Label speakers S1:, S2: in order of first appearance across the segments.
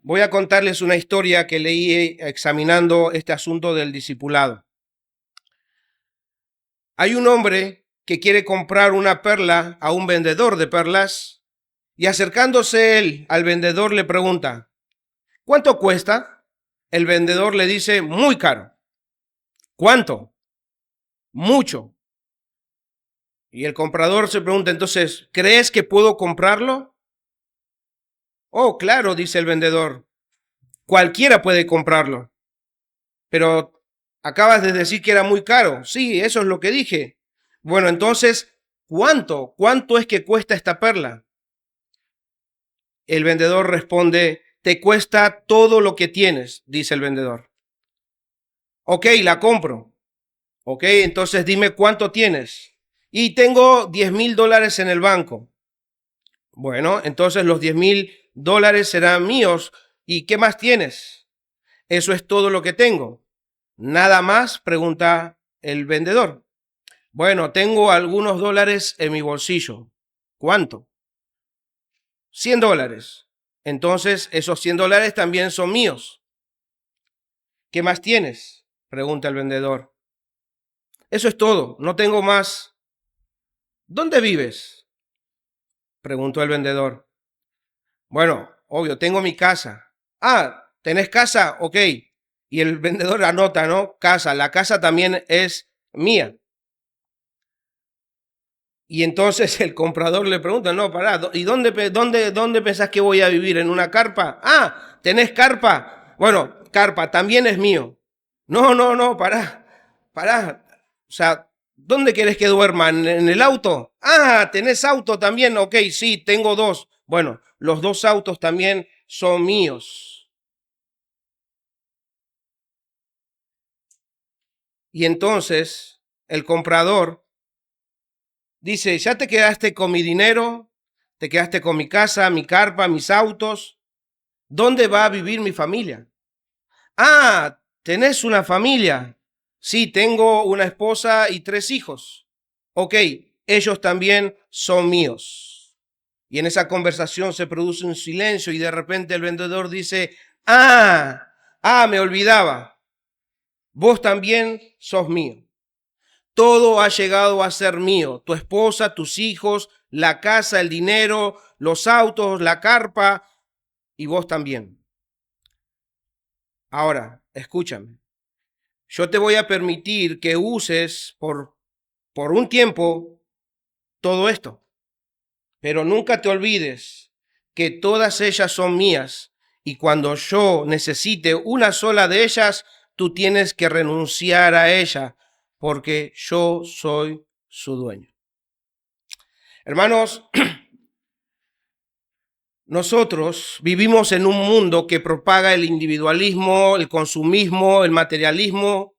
S1: Voy a contarles una historia que leí examinando este asunto del discipulado. Hay un hombre que quiere comprar una perla a un vendedor de perlas y acercándose él al vendedor le pregunta, ¿cuánto cuesta? El vendedor le dice, muy caro. ¿Cuánto? Mucho. Y el comprador se pregunta entonces, ¿crees que puedo comprarlo? Oh, claro, dice el vendedor, cualquiera puede comprarlo. Pero acabas de decir que era muy caro. Sí, eso es lo que dije. Bueno, entonces, ¿cuánto? ¿Cuánto es que cuesta esta perla? El vendedor responde, te cuesta todo lo que tienes, dice el vendedor. Ok, la compro. Ok, entonces dime cuánto tienes. Y tengo $10,000 en el banco. Bueno, entonces los $10,000 serán míos. ¿Y qué más tienes? Eso es todo lo que tengo. ¿Nada más? Pregunta el vendedor. Bueno, tengo algunos dólares en mi bolsillo. ¿Cuánto? $100. Entonces, esos $100 también son míos. ¿Qué más tienes? Pregunta el vendedor. Eso es todo, no tengo más. ¿Dónde vives? Preguntó el vendedor. Bueno, obvio, tengo mi casa. Ah, ¿tenés casa? Ok. Y el vendedor anota, ¿no? Casa, la casa también es mía. Y entonces el comprador le pregunta, no, pará, ¿y dónde pensás que voy a vivir? ¿En una carpa? Ah, ¿tenés carpa? Bueno, carpa también es mío. No, pará. O sea, ¿dónde querés que duerma? ¿En el auto? Ah, ¿tenés auto también? Ok, sí, tengo dos. Bueno, los dos autos también son míos. Y entonces el comprador dice, ya te quedaste con mi dinero, te quedaste con mi casa, mi carpa, mis autos. ¿Dónde va a vivir mi familia? Ah, ¿tenés una familia? Sí, tengo una esposa y 3 hijos. Ok, ellos también son míos. Y en esa conversación se produce un silencio y de repente el vendedor dice, me olvidaba, vos también sos mío. Todo ha llegado a ser mío, tu esposa, tus hijos, la casa, el dinero, los autos, la carpa y vos también. Ahora, escúchame, yo te voy a permitir que uses por un tiempo todo esto, pero nunca te olvides que todas ellas son mías y cuando yo necesite una sola de ellas, tú tienes que renunciar a ella porque yo soy su dueño. Hermanos, nosotros vivimos en un mundo que propaga el individualismo, el consumismo, el materialismo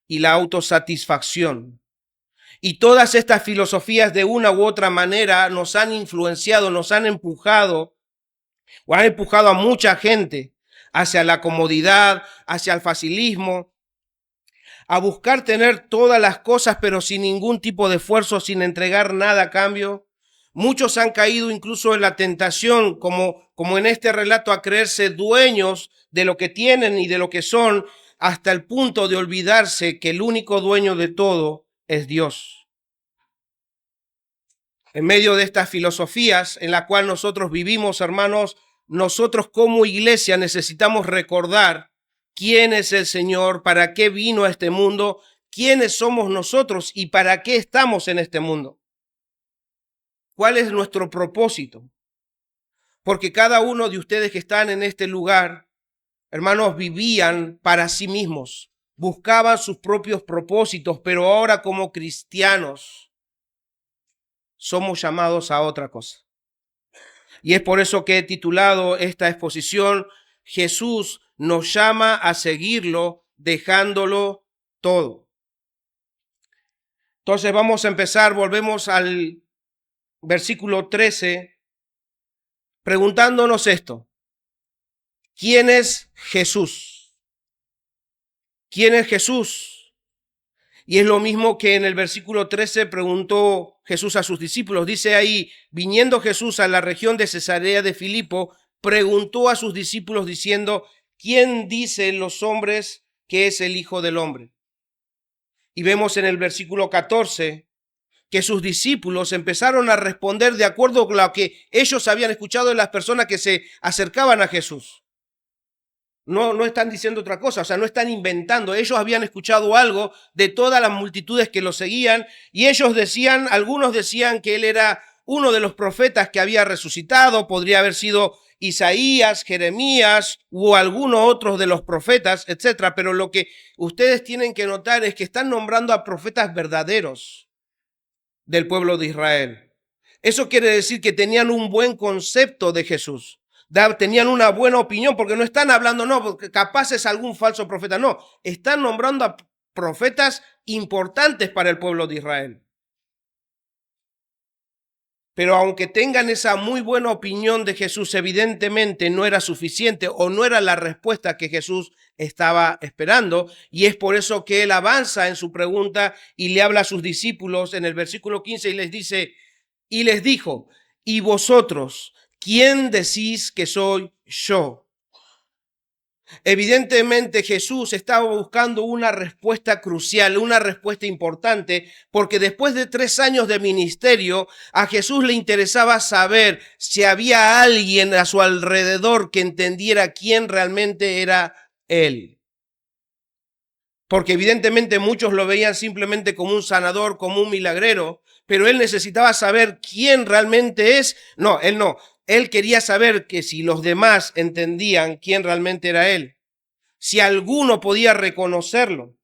S1: y la autosatisfacción. Y todas estas filosofías de una u otra manera nos han influenciado, nos han empujado o han empujado a mucha gente hacia la comodidad, hacia el facilismo, a buscar tener todas las cosas pero sin ningún tipo de esfuerzo, sin entregar nada a cambio. Muchos han caído incluso en la tentación, como en este relato, a creerse dueños de lo que tienen y de lo que son, hasta el punto de olvidarse que el único dueño de todo es Dios. En medio de estas filosofías en la cual nosotros vivimos, hermanos, nosotros como iglesia necesitamos recordar quién es el Señor, para qué vino a este mundo, quiénes somos nosotros y para qué estamos en este mundo. ¿Cuál es nuestro propósito? Porque cada uno de ustedes que están en este lugar, hermanos, vivían para sí mismos, buscaban sus propios propósitos, pero ahora como cristianos somos llamados a otra cosa. Y es por eso que he titulado esta exposición, Jesús nos llama a seguirlo dejándolo todo. Entonces vamos a empezar, volvemos al versículo 13, preguntándonos esto. ¿Quién es Jesús? ¿Quién es Jesús? Y es lo mismo que en el versículo 13 preguntó Jesús a sus discípulos. Dice ahí, viniendo Jesús a la región de Cesarea de Filipo, preguntó a sus discípulos diciendo, ¿quién dicen los hombres que es el Hijo del Hombre? Y vemos en el versículo 14 que sus discípulos empezaron a responder de acuerdo con lo que ellos habían escuchado de las personas que se acercaban a Jesús. No están diciendo otra cosa, o sea, no están inventando. Ellos habían escuchado algo de todas las multitudes que lo seguían y ellos decían, algunos decían que él era uno de los profetas que había resucitado, podría haber sido Isaías, Jeremías o alguno otro de los profetas, etcétera. Pero lo que ustedes tienen que notar es que están nombrando a profetas verdaderos del pueblo de Israel. Eso quiere decir que tenían un buen concepto de Jesús. Tenían una buena opinión, porque no están hablando, no, porque capaz es algún falso profeta, no, están nombrando a profetas importantes para el pueblo de Israel. Pero aunque tengan esa muy buena opinión de Jesús, evidentemente no era suficiente o no era la respuesta que Jesús estaba esperando, y es por eso que él avanza en su pregunta y le habla a sus discípulos en el versículo 15 y les dice, y les dijo, ¿y vosotros quién decís que soy yo? Evidentemente Jesús estaba buscando una respuesta crucial, una respuesta importante, porque después de 3 años de ministerio, a Jesús le interesaba saber si había alguien a su alrededor que entendiera quién realmente era él. Porque evidentemente muchos lo veían simplemente como un sanador, como un milagrero, pero él necesitaba saber quién realmente es. No, él no. Él quería saber que si los demás entendían quién realmente era él, si alguno podía reconocerlo.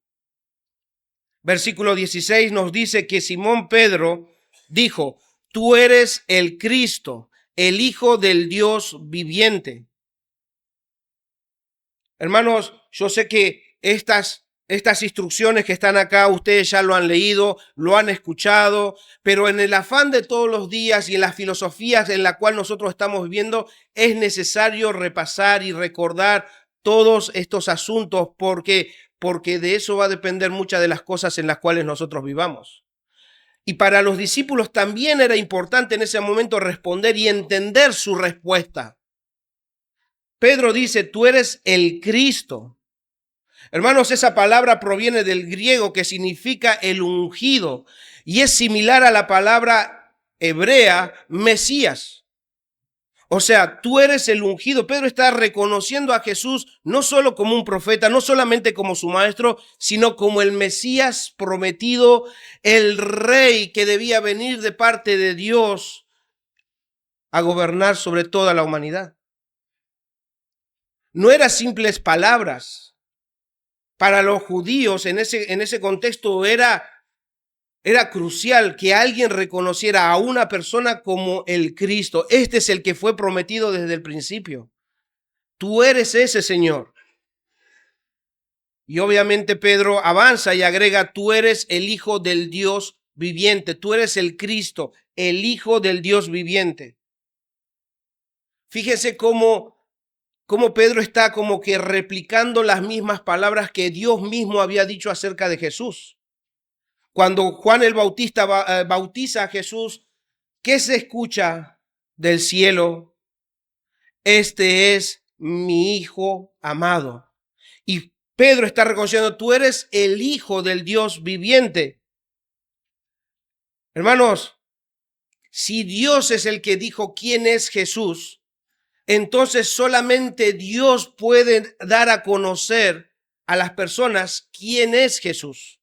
S1: Versículo 16 nos dice que Simón Pedro dijo, tú eres el Cristo, el Hijo del Dios viviente. Hermanos, yo sé que estas instrucciones que están acá, ustedes ya lo han leído, lo han escuchado, pero en el afán de todos los días y en las filosofías en la cual nosotros estamos viviendo, es necesario repasar y recordar todos estos asuntos porque de eso va a depender muchas de las cosas en las cuales nosotros vivamos. Y para los discípulos también era importante en ese momento responder y entender su respuesta. Pedro dice, tú eres el Cristo. Hermanos, esa palabra proviene del griego que significa el ungido y es similar a la palabra hebrea Mesías. O sea, tú eres el ungido. Pedro está reconociendo a Jesús no solo como un profeta, no solamente como su maestro, sino como el Mesías prometido, el rey que debía venir de parte de Dios a gobernar sobre toda la humanidad. No eran simples palabras. Para los judíos en ese contexto era crucial que alguien reconociera a una persona como el Cristo. Este es el que fue prometido desde el principio. Tú eres ese Señor. Y obviamente Pedro avanza y agrega, tú eres el Hijo del Dios viviente. Tú eres el Cristo, el Hijo del Dios viviente. Fíjese cómo Pedro está como que replicando las mismas palabras que Dios mismo había dicho acerca de Jesús. Cuando Juan el Bautista bautiza a Jesús, ¿qué se escucha del cielo? Este es mi Hijo amado. Y Pedro está reconociendo, tú eres el Hijo del Dios viviente. Hermanos, si Dios es el que dijo quién es Jesús, entonces solamente Dios puede dar a conocer a las personas quién es Jesús.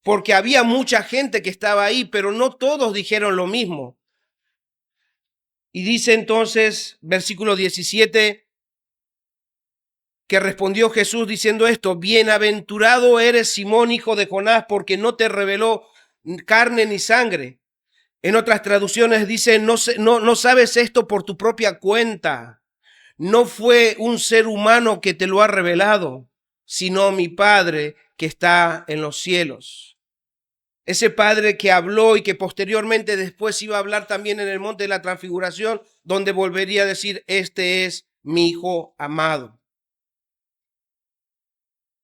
S1: Porque había mucha gente que estaba ahí, pero no todos dijeron lo mismo. Y dice entonces, versículo 17, que respondió Jesús diciendo esto, bienaventurado eres Simón, hijo de Jonás, porque no te reveló carne ni sangre. En otras traducciones dice, no sabes esto por tu propia cuenta. No fue un ser humano que te lo ha revelado, sino mi Padre que está en los cielos. Ese Padre que habló y que posteriormente después iba a hablar también en el monte de la transfiguración, donde volvería a decir, este es mi Hijo amado.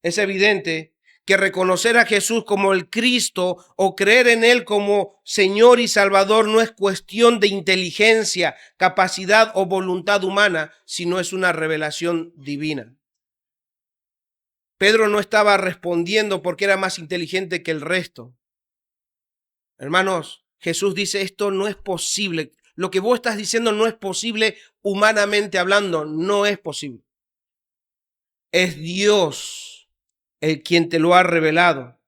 S1: Es evidente que reconocer a Jesús como el Cristo o creer en Él como Señor y Salvador no es cuestión de inteligencia, capacidad o voluntad humana, sino es una revelación divina. Pedro no estaba respondiendo porque era más inteligente que el resto. Hermanos, Jesús dice, esto no es posible. Lo que vos estás diciendo no es posible humanamente hablando, no es posible. Es Dios el quien te lo ha revelado.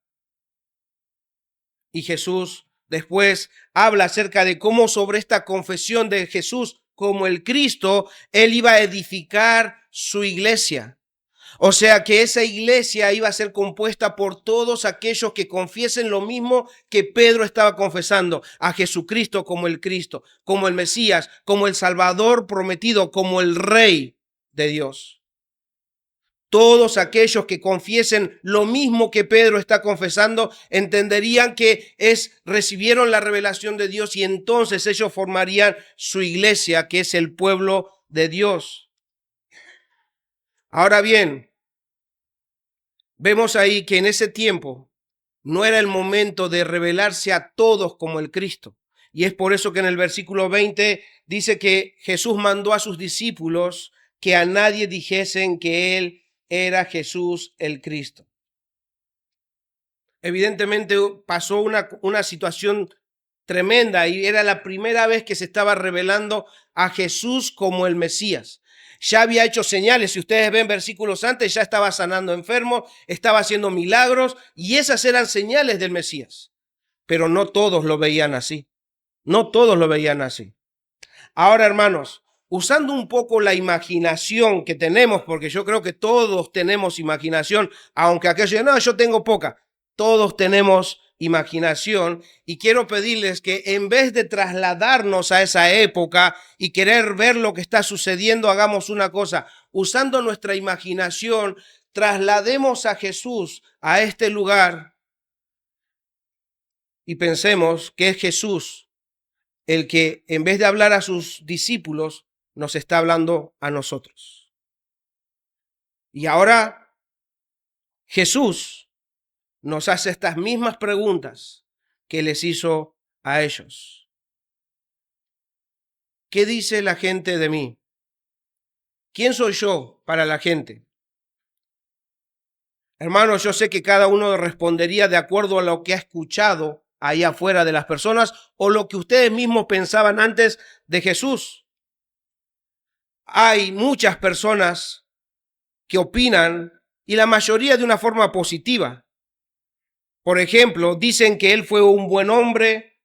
S1: Y Jesús después habla acerca de cómo sobre esta confesión de Jesús como el Cristo, Él iba a edificar su iglesia. O sea que esa iglesia iba a ser compuesta por todos aquellos que confiesen lo mismo que Pedro estaba confesando, a Jesucristo como el Cristo, como el Mesías, como el Salvador prometido, como el Rey de Dios. Todos aquellos que confiesen lo mismo que Pedro está confesando entenderían que recibieron la revelación de Dios y entonces ellos formarían su iglesia, que es el pueblo de Dios. Ahora bien, vemos ahí que en ese tiempo no era el momento de revelarse a todos como el Cristo. Y es por eso que en el versículo 20 dice que Jesús mandó a sus discípulos que a nadie dijesen que Él era Jesús el Cristo. Evidentemente pasó una situación tremenda y era la primera vez que se estaba revelando a Jesús como el Mesías. Ya había hecho señales, si ustedes ven versículos antes, ya estaba sanando enfermos, estaba haciendo milagros y esas eran señales del Mesías. Pero no todos lo veían así. No todos lo veían así. Ahora, hermanos, usando un poco la imaginación que tenemos, porque yo creo que todos tenemos imaginación, aunque aquellos digan, no, yo tengo poca, todos tenemos imaginación y quiero pedirles que en vez de trasladarnos a esa época y querer ver lo que está sucediendo, hagamos una cosa, usando nuestra imaginación, traslademos a Jesús a este lugar y pensemos que es Jesús el que en vez de hablar a sus discípulos, nos está hablando a nosotros. Y ahora Jesús nos hace estas mismas preguntas que les hizo a ellos. ¿Qué dice la gente de mí? ¿Quién soy yo para la gente? Hermanos, yo sé que cada uno respondería de acuerdo a lo que ha escuchado ahí afuera de las personas o lo que ustedes mismos pensaban antes de Jesús. Hay muchas personas que opinan y la mayoría de una forma positiva. Por ejemplo, dicen que él fue un buen hombre,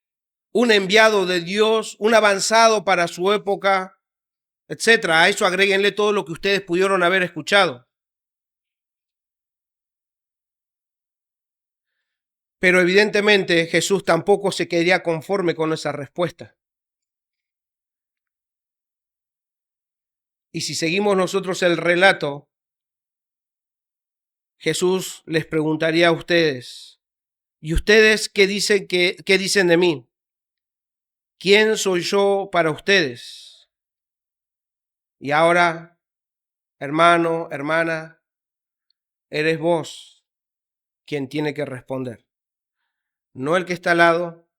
S1: un enviado de Dios, un avanzado para su época, etcétera. A eso agréguenle todo lo que ustedes pudieron haber escuchado. Pero evidentemente Jesús tampoco se quedaría conforme con esa respuesta. Y si seguimos nosotros el relato, Jesús les preguntaría a ustedes, ¿y ustedes qué dicen de mí? ¿Quién soy yo para ustedes? Y ahora, hermano, hermana, eres vos quien tiene que responder. No el que está al lado,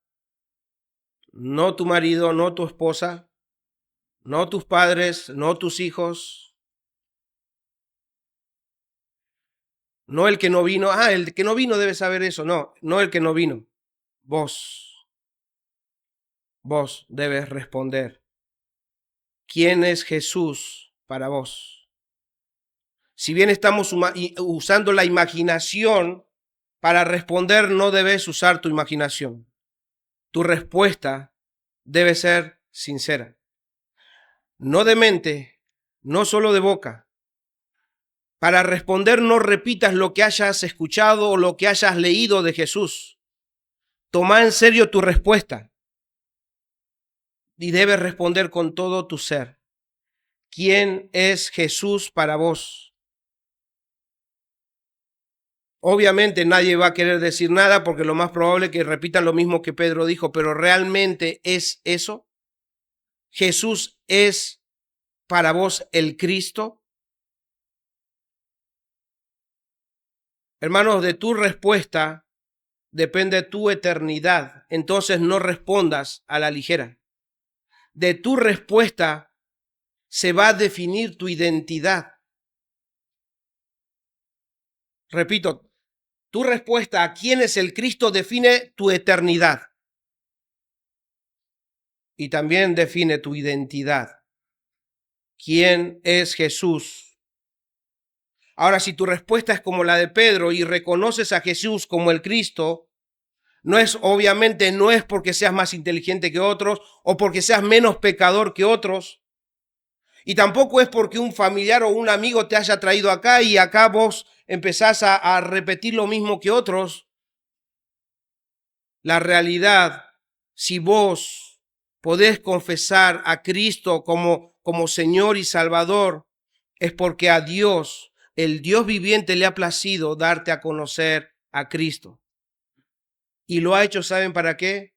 S1: no tu marido, no tu esposa, no tus padres, no tus hijos, no el que no vino. El que no vino debe saber eso. No, no el que no vino. Vos debes responder. ¿Quién es Jesús para vos? Si bien estamos usando la imaginación para responder, no debes usar tu imaginación. Tu respuesta debe ser sincera. No de mente, no solo de boca. Para responder no repitas lo que hayas escuchado o lo que hayas leído de Jesús. Toma en serio tu respuesta y debes responder con todo tu ser. ¿Quién es Jesús para vos? Obviamente nadie va a querer decir nada porque lo más probable es que repitan lo mismo que Pedro dijo, pero ¿realmente es eso? ¿Jesús es para vos el Cristo? Hermanos, de tu respuesta depende tu eternidad. Entonces no respondas a la ligera. De tu respuesta se va a definir tu identidad. Repito, tu respuesta a quién es el Cristo define tu eternidad. Y también define tu identidad. ¿Quién es Jesús? Ahora, si tu respuesta es como la de Pedro y reconoces a Jesús como el Cristo, obviamente no es porque seas más inteligente que otros o porque seas menos pecador que otros. Y tampoco es porque un familiar o un amigo te haya traído acá y acá vos empezás a repetir lo mismo que otros. La realidad, si vos podés confesar a Cristo como Señor y Salvador, es porque a Dios, el Dios viviente, le ha placido darte a conocer a Cristo. Y lo ha hecho, ¿saben para qué?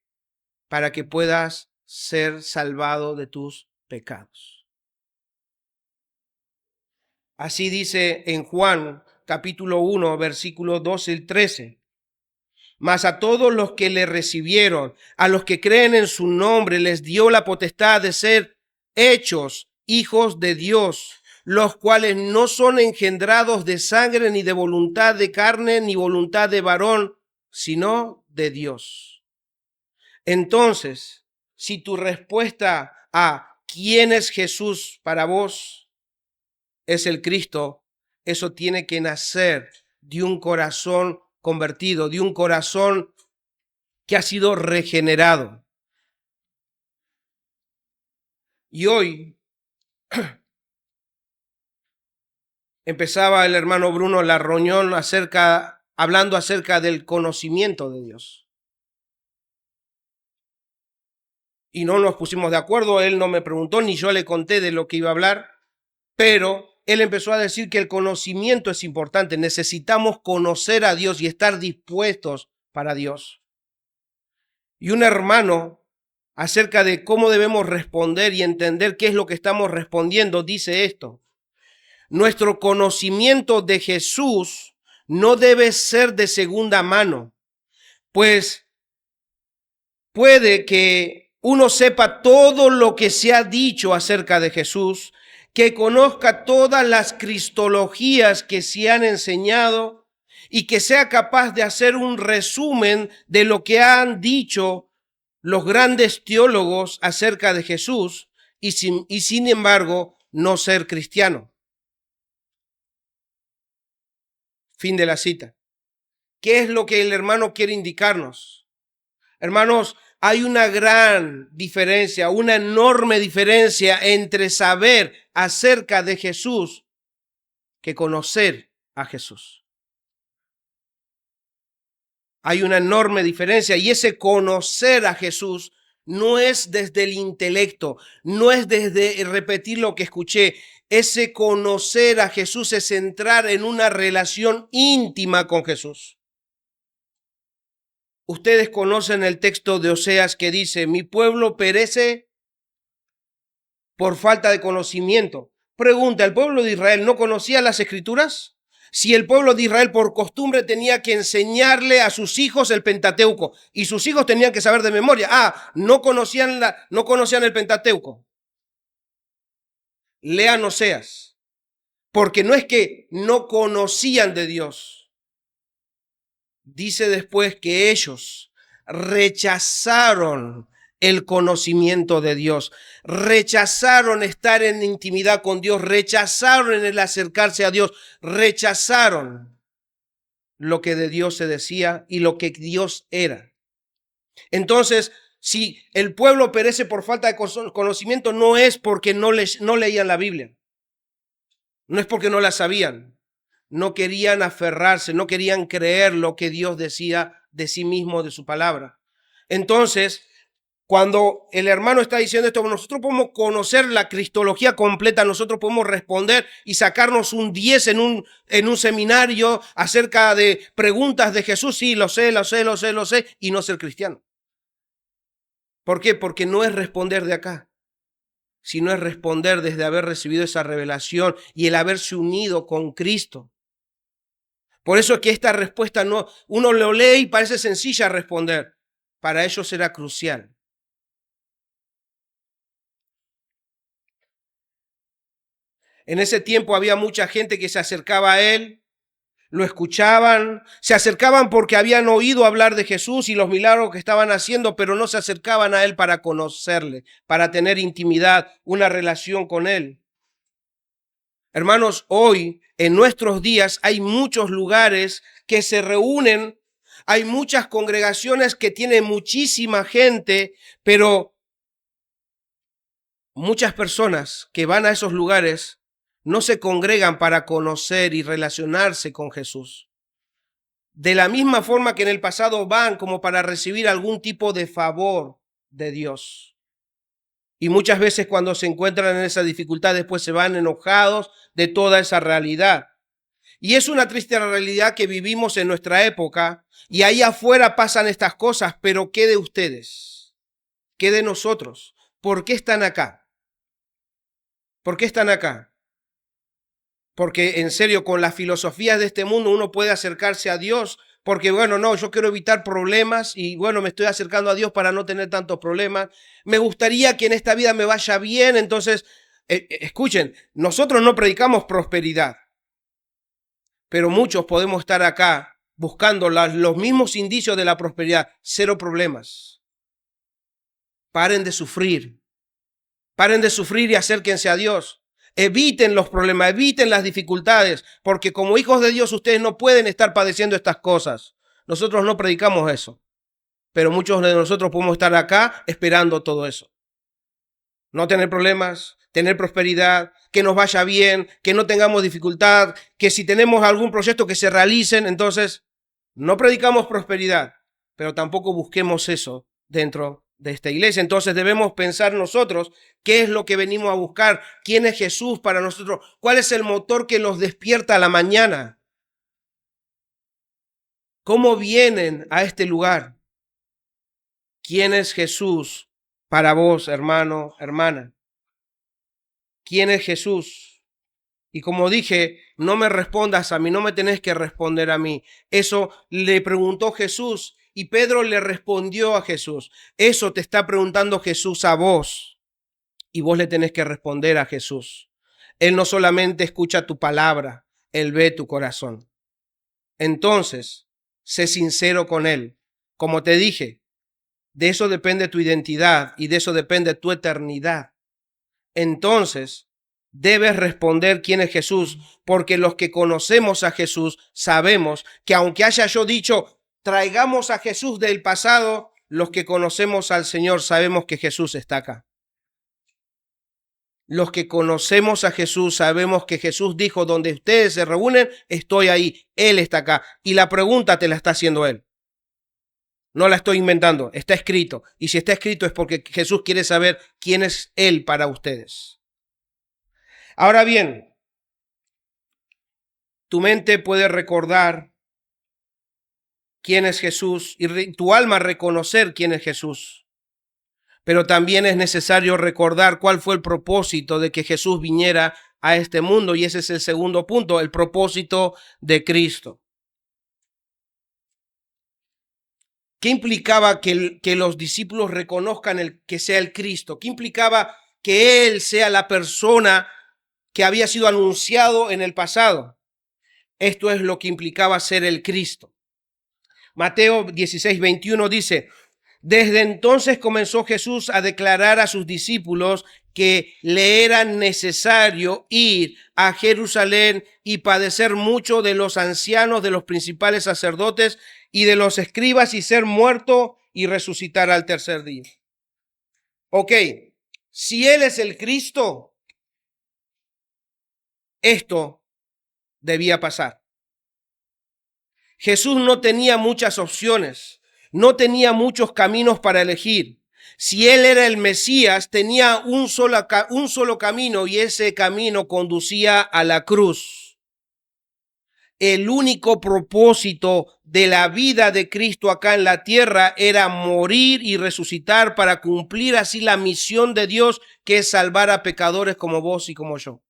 S1: Para que puedas ser salvado de tus pecados. Así dice en Juan capítulo 1, versículos 12 y 13. Mas a todos los que le recibieron, a los que creen en su nombre, les dio la potestad de ser hechos hijos de Dios, los cuales no son engendrados de sangre, ni de voluntad de carne, ni voluntad de varón, sino de Dios. Entonces, si tu respuesta a ¿quién es Jesús para vos? Es el Cristo, eso tiene que nacer de un corazón convertido, de un corazón que ha sido regenerado. Y hoy empezaba el hermano Bruno la reunión hablando acerca del conocimiento de Dios. Y no nos pusimos de acuerdo, él no me preguntó, ni yo le conté de lo que iba a hablar, pero él empezó a decir que el conocimiento es importante, necesitamos conocer a Dios y estar dispuestos para Dios. Y un hermano, acerca de cómo debemos responder y entender qué es lo que estamos respondiendo, dice esto: nuestro conocimiento de Jesús no debe ser de segunda mano, pues puede que uno sepa todo lo que se ha dicho acerca de Jesús, que conozca todas las cristologías que se han enseñado y que sea capaz de hacer un resumen de lo que han dicho los grandes teólogos acerca de Jesús y sin embargo no ser cristiano. Fin de la cita. ¿Qué es lo que el hermano quiere indicarnos? Hermanos, hay una gran diferencia, una enorme diferencia entre saber acerca de Jesús que conocer a Jesús. Hay una enorme diferencia y ese conocer a Jesús no es desde el intelecto, no es desde repetir lo que escuché. Ese conocer a Jesús es entrar en una relación íntima con Jesús. Ustedes conocen el texto de Oseas que dice: mi pueblo perece por falta de conocimiento. Pregunta, ¿el pueblo de Israel no conocía las Escrituras? Si el pueblo de Israel por costumbre tenía que enseñarle a sus hijos el Pentateuco y sus hijos tenían que saber de memoria. No conocían el Pentateuco. Lean Oseas, porque no es que no conocían de Dios. Dice después que ellos rechazaron el conocimiento de Dios, rechazaron estar en intimidad con Dios, rechazaron el acercarse a Dios, rechazaron lo que de Dios se decía y lo que Dios era. Entonces, si el pueblo perece por falta de conocimiento, no es porque no leían la Biblia, no es porque no la sabían, no querían aferrarse, no querían creer lo que Dios decía de sí mismo, de su palabra. Entonces, cuando el hermano está diciendo esto, nosotros podemos conocer la cristología completa, nosotros podemos responder y sacarnos un 10 en un seminario acerca de preguntas de Jesús. Sí, lo sé, y no ser cristiano. ¿Por qué? Porque no es responder de acá, sino es responder desde haber recibido esa revelación y el haberse unido con Cristo. Por eso es que esta respuesta no, uno lo lee y parece sencilla responder. Para ellos era crucial. En ese tiempo había mucha gente que se acercaba a él, lo escuchaban, se acercaban porque habían oído hablar de Jesús y los milagros que estaban haciendo, pero no se acercaban a él para conocerle, para tener intimidad, una relación con él. Hermanos, hoy, en nuestros días, hay muchos lugares que se reúnen, hay muchas congregaciones que tienen muchísima gente, pero muchas personas que van a esos lugares no se congregan para conocer y relacionarse con Jesús. De la misma forma que en el pasado van como para recibir algún tipo de favor de Dios. Y muchas veces cuando se encuentran en esa dificultad después se van enojados de toda esa realidad. Y es una triste realidad que vivimos en nuestra época y ahí afuera pasan estas cosas, pero ¿qué de ustedes? ¿Qué de nosotros? ¿Por qué están acá? ¿Por qué están acá? Porque en serio, con las filosofías de este mundo uno puede acercarse a Dios porque, bueno, no, yo quiero evitar problemas y, bueno, me estoy acercando a Dios para no tener tantos problemas. Me gustaría que en esta vida me vaya bien. Entonces, escuchen, nosotros no predicamos prosperidad, pero muchos podemos estar acá buscando los mismos indicios de la prosperidad. Cero problemas. Paren de sufrir. Paren de sufrir y acérquense a Dios. Eviten los problemas, eviten las dificultades, porque como hijos de Dios ustedes no pueden estar padeciendo estas cosas. Nosotros no predicamos eso, pero muchos de nosotros podemos estar acá esperando todo eso. No tener problemas, tener prosperidad, que nos vaya bien, que no tengamos dificultad, que si tenemos algún proyecto que se realicen. Entonces, no predicamos prosperidad, pero tampoco busquemos eso dentro de esta iglesia. Entonces debemos pensar nosotros qué es lo que venimos a buscar, quién es Jesús para nosotros, cuál es el motor que nos despierta a la mañana, cómo vienen a este lugar, quién es Jesús para vos, hermano, hermana, quién es Jesús. Y como dije, no me respondas a mí, no me tenés que responder a mí. Eso le preguntó Jesús y Pedro le respondió a Jesús. Eso te está preguntando Jesús a vos y vos le tenés que responder a Jesús. Él no solamente escucha tu palabra, Él ve tu corazón. Entonces, sé sincero con Él. Como te dije, de eso depende tu identidad y de eso depende tu eternidad. Entonces, debes responder quién es Jesús, porque los que conocemos a Jesús sabemos que aunque haya yo dicho, traigamos a Jesús del pasado, los que conocemos al Señor sabemos que Jesús está acá. Los que conocemos a Jesús sabemos que Jesús dijo, donde ustedes se reúnen, estoy ahí, Él está acá. Y la pregunta te la está haciendo Él. No la estoy inventando, está escrito. Y si está escrito es porque Jesús quiere saber quién es Él para ustedes. Ahora bien, tu mente puede recordar quién es Jesús y tu alma reconocer quién es Jesús. Pero también es necesario recordar cuál fue el propósito de que Jesús viniera a este mundo. Y ese es el segundo punto, el propósito de Cristo. ¿Qué implicaba que los discípulos reconozcan que sea el Cristo? ¿Qué implicaba que Él sea la persona que había sido anunciado en el pasado? Esto es lo que implicaba ser el Cristo. Mateo 16:21 dice: desde entonces comenzó Jesús a declarar a sus discípulos que le era necesario ir a Jerusalén y padecer mucho de los ancianos, de los principales sacerdotes y de los escribas y ser muerto y resucitar al tercer día. Ok, si Él es el Cristo, esto debía pasar. Jesús no tenía muchas opciones. No tenía muchos caminos para elegir. Si Él era el Mesías, tenía un solo camino y ese camino conducía a la cruz. El único propósito de la vida de Cristo acá en la tierra era morir y resucitar para cumplir así la misión de Dios, que es salvar a pecadores como vos y como yo.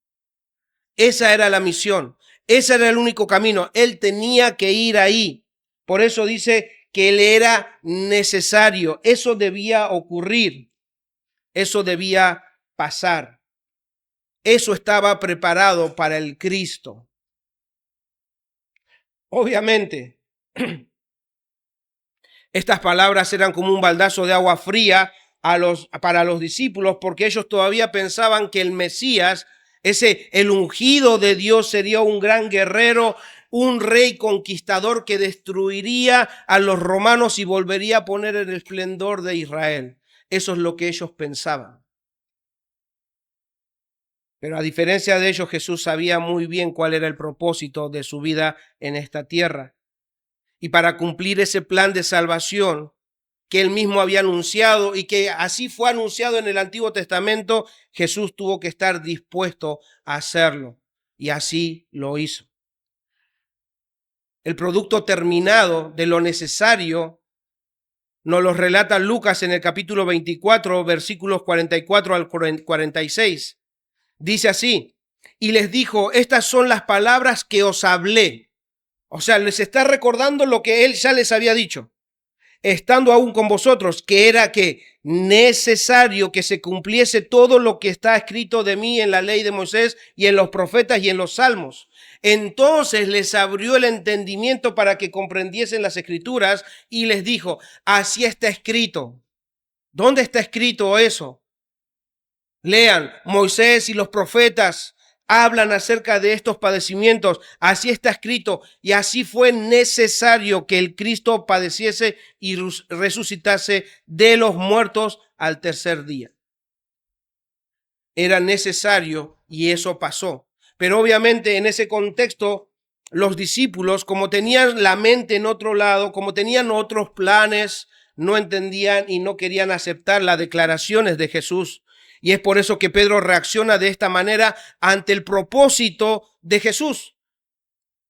S1: Esa era la misión. Ese era el único camino. Él tenía que ir ahí. Por eso dice que él era necesario. Eso debía ocurrir. Eso debía pasar. Eso estaba preparado para el Cristo. Obviamente, estas palabras eran como un baldazo de agua fría para los discípulos, porque ellos todavía pensaban que el Mesías, el ungido de Dios, sería un gran guerrero, un rey conquistador que destruiría a los romanos y volvería a poner el esplendor de Israel. Eso es lo que ellos pensaban. Pero a diferencia de ellos, Jesús sabía muy bien cuál era el propósito de su vida en esta tierra. Y para cumplir ese plan de salvación que él mismo había anunciado y que así fue anunciado en el Antiguo Testamento, Jesús tuvo que estar dispuesto a hacerlo. Y así lo hizo. El producto terminado de lo necesario nos lo relata Lucas en el capítulo 24, versículos 44 al 46. Dice así, y les dijo, estas son las palabras que os hablé. O sea, les está recordando lo que él ya les había dicho, estando aún con vosotros, que era que necesario que se cumpliese todo lo que está escrito de mí en la ley de Moisés y en los profetas y en los salmos. Entonces les abrió el entendimiento para que comprendiesen las escrituras y les dijo, así está escrito. ¿Dónde está escrito eso? Lean, Moisés y los profetas hablan acerca de estos padecimientos. Así está escrito y así fue necesario que el Cristo padeciese y resucitase de los muertos al tercer día. Era necesario y eso pasó. Pero obviamente en ese contexto los discípulos, como tenían la mente en otro lado, como tenían otros planes, no entendían y no querían aceptar las declaraciones de Jesús. Y es por eso que Pedro reacciona de esta manera ante el propósito de Jesús.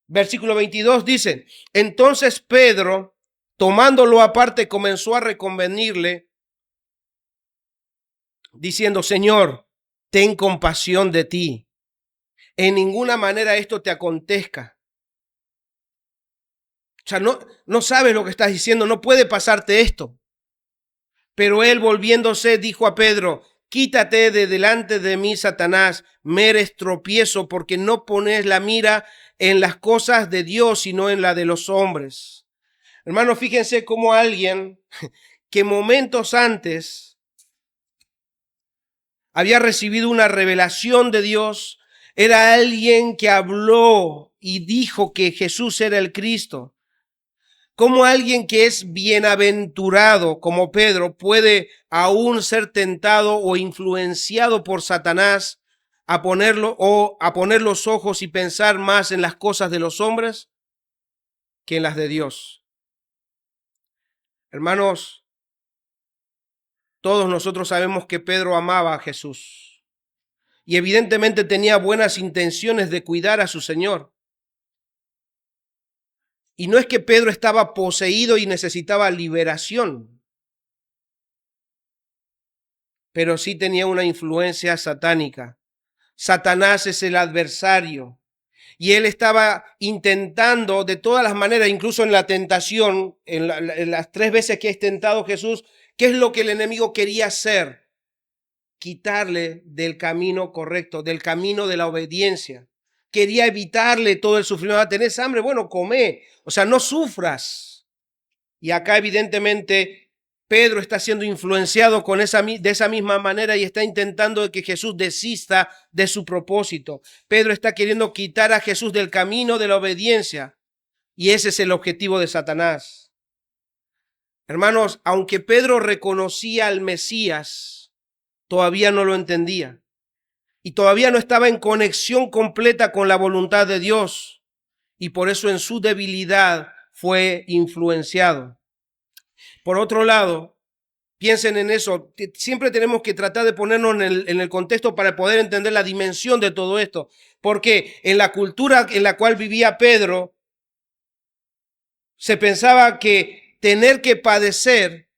S1: Versículo 22 dice, entonces Pedro, tomándolo aparte, comenzó a reconvenirle, diciendo, Señor, ten compasión de ti. En ninguna manera esto te acontezca. O sea, no sabes lo que estás diciendo, no puede pasarte esto. Pero él volviéndose dijo a Pedro, quítate de delante de mí, Satanás, me eres tropiezo porque no pones la mira en las cosas de Dios, sino en la de los hombres. Hermanos, fíjense cómo alguien que momentos antes había recibido una revelación de Dios, era alguien que habló y dijo que Jesús era el Cristo. ¿Cómo alguien que es bienaventurado como Pedro puede aún ser tentado o influenciado por Satanás a poner los ojos y pensar más en las cosas de los hombres que en las de Dios? Hermanos, todos nosotros sabemos que Pedro amaba a Jesús y evidentemente tenía buenas intenciones de cuidar a su Señor. Y no es que Pedro estaba poseído y necesitaba liberación, pero sí tenía una influencia satánica. Satanás es el adversario y él estaba intentando de todas las maneras, incluso en la tentación, en las 3 veces que es tentado Jesús, ¿qué es lo que el enemigo quería hacer? Quitarle del camino correcto, del camino de la obediencia. Quería evitarle todo el sufrimiento. ¿Tenés hambre? Bueno, come. O sea, no sufras. Y acá evidentemente Pedro está siendo influenciado de esa misma manera y está intentando que Jesús desista de su propósito. Pedro está queriendo quitar a Jesús del camino de la obediencia. Y ese es el objetivo de Satanás. Hermanos, aunque Pedro reconocía al Mesías, todavía no lo entendía. Y todavía no estaba en conexión completa con la voluntad de Dios. Y por eso en su debilidad fue influenciado. Por otro lado, piensen en eso. Siempre tenemos que tratar de ponernos en el contexto para poder entender la dimensión de todo esto. Porque en la cultura en la cual vivía Pedro, se pensaba que tener que padecer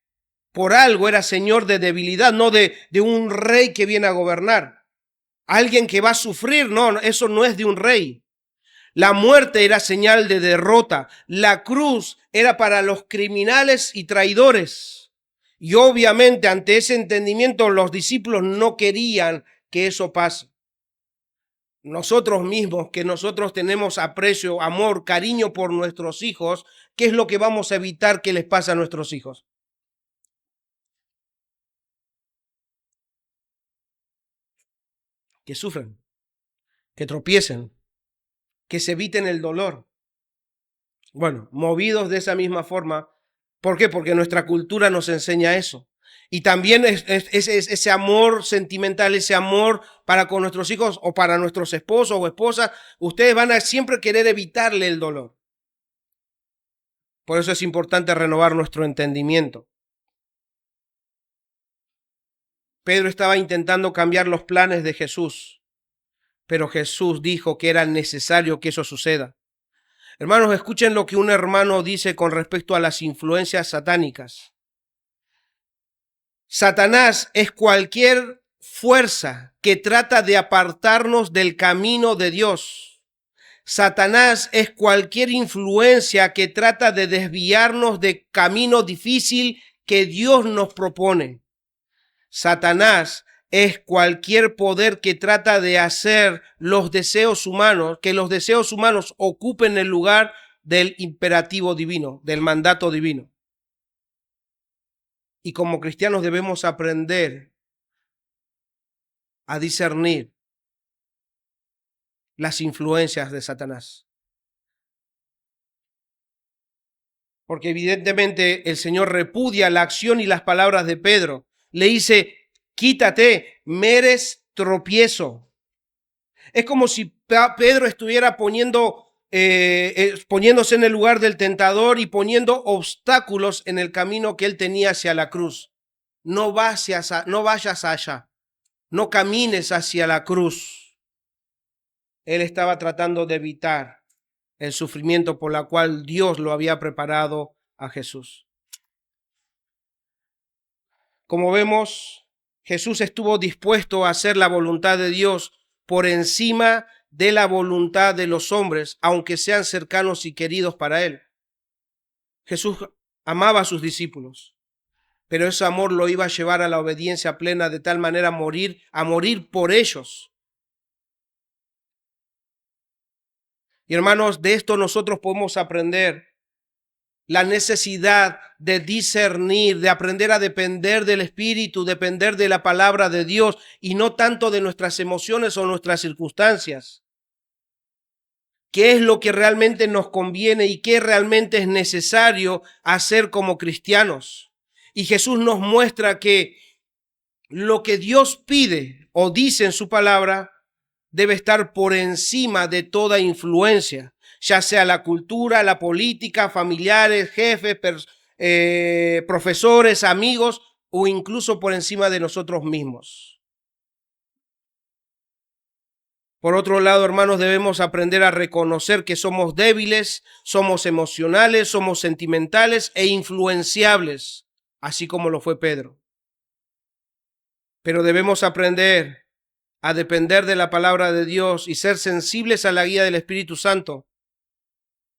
S1: por algo era señor de debilidad, no de un rey que viene a gobernar. Alguien que va a sufrir, no, eso no es de un rey. La muerte era señal de derrota. La cruz era para los criminales y traidores. Y obviamente ante ese entendimiento los discípulos no querían que eso pase. Nosotros mismos, que nosotros tenemos aprecio, amor, cariño por nuestros hijos, ¿qué es lo que vamos a evitar que les pase a nuestros hijos? Que sufran, que tropiecen, que se eviten el dolor. Bueno, movidos de esa misma forma. ¿Por qué? Porque nuestra cultura nos enseña eso. Y también ese amor sentimental, ese amor para con nuestros hijos o para nuestros esposos o esposas, ustedes van a siempre querer evitarle el dolor. Por eso es importante renovar nuestro entendimiento. Pedro estaba intentando cambiar los planes de Jesús, pero Jesús dijo que era necesario que eso suceda. Hermanos, escuchen lo que un hermano dice con respecto a las influencias satánicas. Satanás es cualquier fuerza que trata de apartarnos del camino de Dios. Satanás es cualquier influencia que trata de desviarnos del camino difícil que Dios nos propone. Satanás es cualquier poder que trata de hacer los deseos humanos, que los deseos humanos ocupen el lugar del imperativo divino, del mandato divino. Y como cristianos debemos aprender a discernir las influencias de Satanás. Porque evidentemente el Señor repudia la acción y las palabras de Pedro. Le dice, quítate, me eres tropiezo. Es como si Pedro estuviera poniéndose en el lugar del tentador y poniendo obstáculos en el camino que él tenía hacia la cruz. No vayas allá, no camines hacia la cruz. Él estaba tratando de evitar el sufrimiento por la cual Dios lo había preparado a Jesús. Como vemos, Jesús estuvo dispuesto a hacer la voluntad de Dios por encima de la voluntad de los hombres, aunque sean cercanos y queridos para él. Jesús amaba a sus discípulos, pero ese amor lo iba a llevar a la obediencia plena de tal manera a morir por ellos. Y hermanos, de esto nosotros podemos aprender la necesidad de discernir, de aprender a depender del Espíritu, depender de la palabra de Dios y no tanto de nuestras emociones o nuestras circunstancias. ¿Qué es lo que realmente nos conviene y qué realmente es necesario hacer como cristianos? Y Jesús nos muestra que lo que Dios pide o dice en su palabra debe estar por encima de toda influencia, ya sea la cultura, la política, familiares, jefes, profesores, amigos o incluso por encima de nosotros mismos. Por otro lado, hermanos, debemos aprender a reconocer que somos débiles, somos emocionales, somos sentimentales e influenciables, así como lo fue Pedro. Pero debemos aprender a depender de la palabra de Dios y ser sensibles a la guía del Espíritu Santo,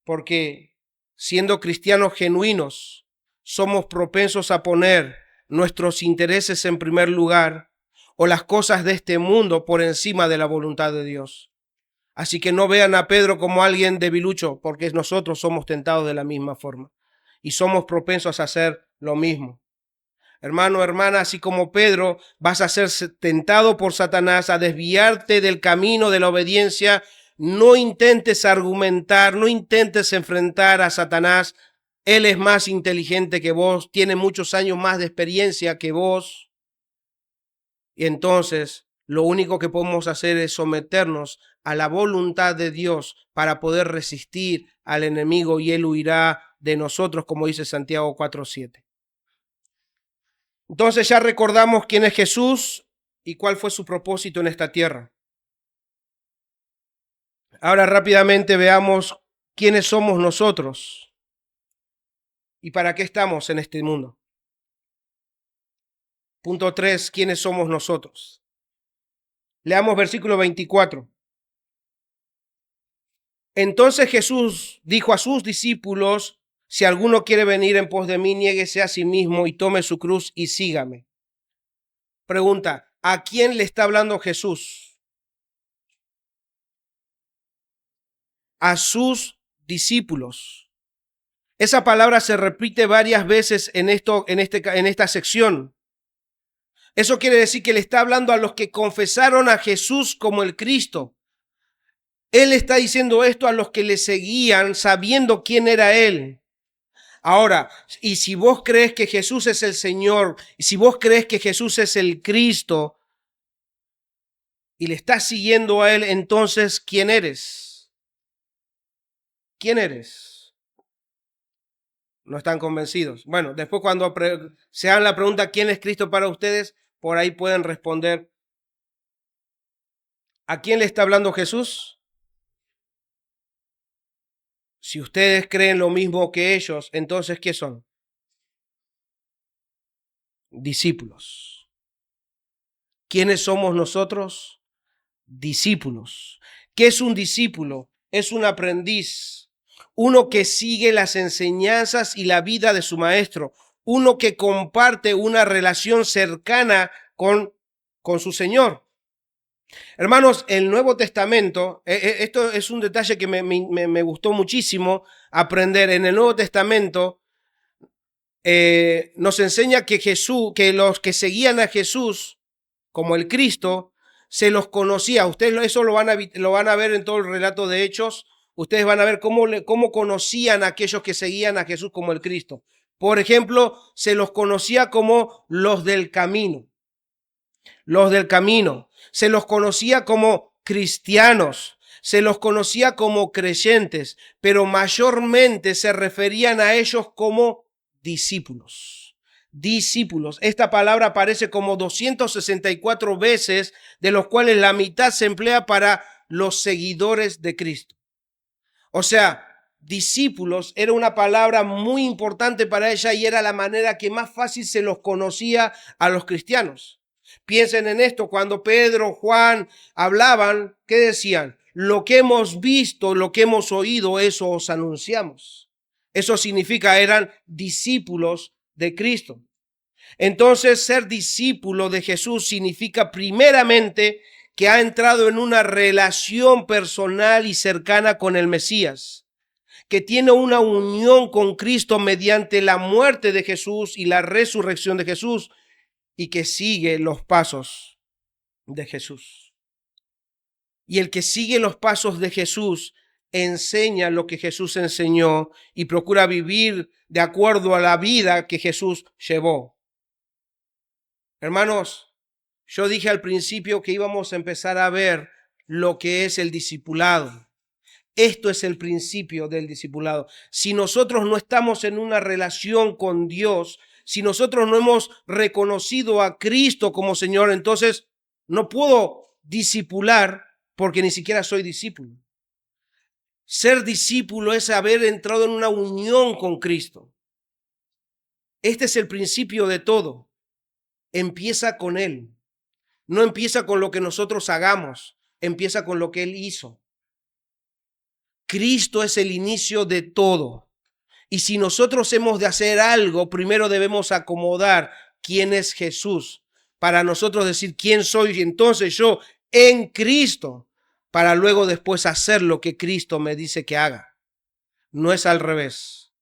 S1: porque siendo cristianos genuinos, somos propensos a poner nuestros intereses en primer lugar o las cosas de este mundo por encima de la voluntad de Dios. Así que no vean a Pedro como alguien debilucho, porque nosotros somos tentados de la misma forma y somos propensos a hacer lo mismo. Hermano, hermana, así como Pedro, vas a ser tentado por Satanás a desviarte del camino de la obediencia. No intentes argumentar, no intentes enfrentar a Satanás. Él es más inteligente que vos, tiene muchos años más de experiencia que vos. Y entonces, lo único que podemos hacer es someternos a la voluntad de Dios para poder resistir al enemigo y él huirá de nosotros, como dice Santiago 4:7. Entonces ya recordamos quién es Jesús y cuál fue su propósito en esta tierra. Ahora rápidamente veamos quiénes somos nosotros y para qué estamos en este mundo. Punto 3, ¿quiénes somos nosotros? Leamos versículo 24. Entonces Jesús dijo a sus discípulos, si alguno quiere venir en pos de mí, niéguese a sí mismo y tome su cruz y sígame. Pregunta, ¿a quién le está hablando Jesús? A sus discípulos. Esa palabra se repite varias veces en esta sección. Eso quiere decir que le está hablando a los que confesaron a Jesús como el Cristo. Él está diciendo esto a los que le seguían sabiendo quién era Él. Ahora, y si vos crees que Jesús es el Señor, y si vos crees que Jesús es el Cristo, y le estás siguiendo a Él, entonces, ¿quién eres? ¿Quién eres? No están convencidos. Bueno, después cuando se hagan la pregunta, ¿quién es Cristo para ustedes? Por ahí pueden responder. ¿A quién le está hablando Jesús? Si ustedes creen lo mismo que ellos, entonces, ¿qué son? Discípulos. ¿Quiénes somos nosotros? Discípulos. ¿Qué es un discípulo? Es un aprendiz, uno que sigue las enseñanzas y la vida de su maestro, uno que comparte una relación cercana con su Señor. Hermanos, el Nuevo Testamento, esto es un detalle que me gustó muchísimo aprender. En el Nuevo Testamento nos enseña que que los que seguían a Jesús como el Cristo, se los conocía. Ustedes eso lo van a ver en todo el relato de Hechos. Ustedes van a ver cómo conocían a aquellos que seguían a Jesús como el Cristo. Por ejemplo, se los conocía como los del camino. Los del camino. Se los conocía como cristianos. Se los conocía como creyentes, pero mayormente se referían a ellos como discípulos. Discípulos. Esta palabra aparece como 264 veces, de los cuales la mitad se emplea para los seguidores de Cristo. O sea, discípulos era una palabra muy importante para ella y era la manera que más fácil se los conocía a los cristianos. Piensen en esto, cuando Pedro, Juan hablaban, ¿qué decían? Lo que hemos visto, lo que hemos oído, eso os anunciamos. Eso significa, eran discípulos de Cristo. Entonces, ser discípulo de Jesús significa primeramente que ha entrado en una relación personal y cercana con el Mesías, que tiene una unión con Cristo mediante la muerte de Jesús y la resurrección de Jesús, y que sigue los pasos de Jesús. Y el que sigue los pasos de Jesús enseña lo que Jesús enseñó y procura vivir de acuerdo a la vida que Jesús llevó. Hermanos, yo dije al principio que íbamos a empezar a ver lo que es el discipulado. Esto es el principio del discipulado. Si nosotros no estamos en una relación con Dios, si nosotros no hemos reconocido a Cristo como Señor, entonces no puedo discipular porque ni siquiera soy discípulo. Ser discípulo es haber entrado en una unión con Cristo. Este es el principio de todo. Empieza con Él. No empieza con lo que nosotros hagamos, empieza con lo que Él hizo. Cristo es el inicio de todo. Y si nosotros hemos de hacer algo, primero debemos acomodar quién es Jesús, para nosotros decir quién soy, y entonces yo en Cristo, para luego después hacer lo que Cristo me dice que haga. No es al revés.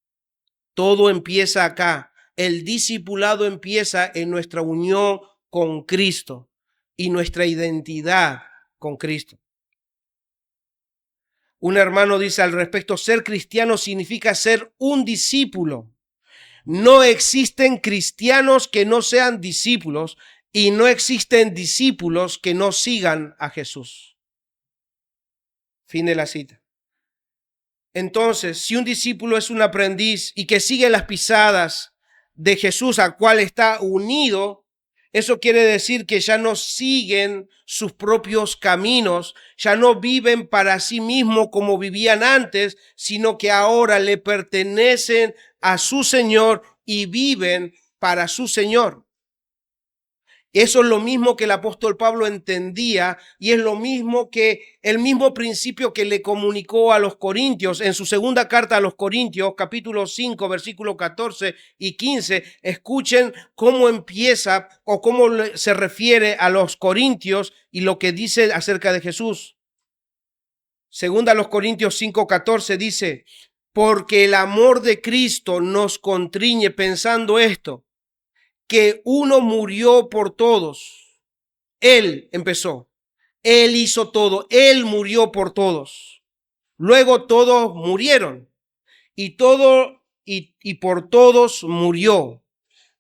S1: Todo empieza acá. El discipulado empieza en nuestra unión con Cristo y nuestra identidad con Cristo. Un hermano dice al respecto, ser cristiano significa ser un discípulo. No existen cristianos que no sean discípulos y no existen discípulos que no sigan a Jesús. Fin de la cita. Entonces, si un discípulo es un aprendiz y que sigue las pisadas de Jesús al cual está unido, eso quiere decir que ya no siguen sus propios caminos, ya no viven para sí mismos como vivían antes, sino que ahora le pertenecen a su Señor y viven para su Señor. Eso es lo mismo que el apóstol Pablo entendía y es lo mismo que el mismo principio que le comunicó a los corintios en su segunda carta a los Corintios, capítulo 5, versículos 14 y 15. Escuchen cómo empieza o cómo se refiere a los corintios y lo que dice acerca de Jesús. Segunda a los Corintios 5, 14 dice, porque el amor de Cristo nos constriñe pensando esto, que uno murió por todos. Él empezó. Él hizo todo. Él murió por todos. Luego todos murieron. Y por todos murió.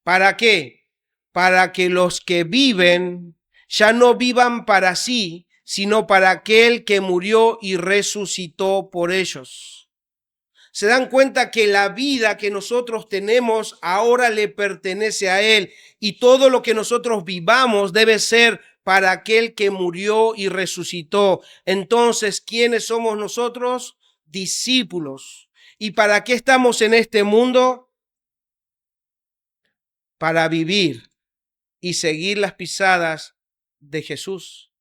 S1: ¿Para qué? Para que los que viven ya no vivan para sí, sino para aquel que murió y resucitó por ellos. Se dan cuenta que la vida que nosotros tenemos ahora le pertenece a Él y todo lo que nosotros vivamos debe ser para aquel que murió y resucitó. Entonces, ¿quiénes somos nosotros? Discípulos. ¿Y para qué estamos en este mundo? Para vivir y seguir las pisadas de Jesús.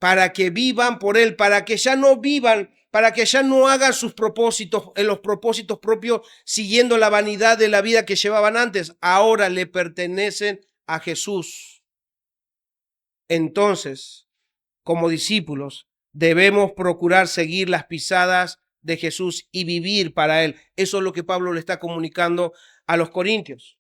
S1: Para que vivan por Él, para que ya no vivan, para que ya no hagan sus propósitos, los propósitos propios, siguiendo la vanidad de la vida que llevaban antes. Ahora le pertenecen a Jesús. Entonces, como discípulos, debemos procurar seguir las pisadas de Jesús y vivir para Él. Eso es lo que Pablo le está comunicando a los corintios.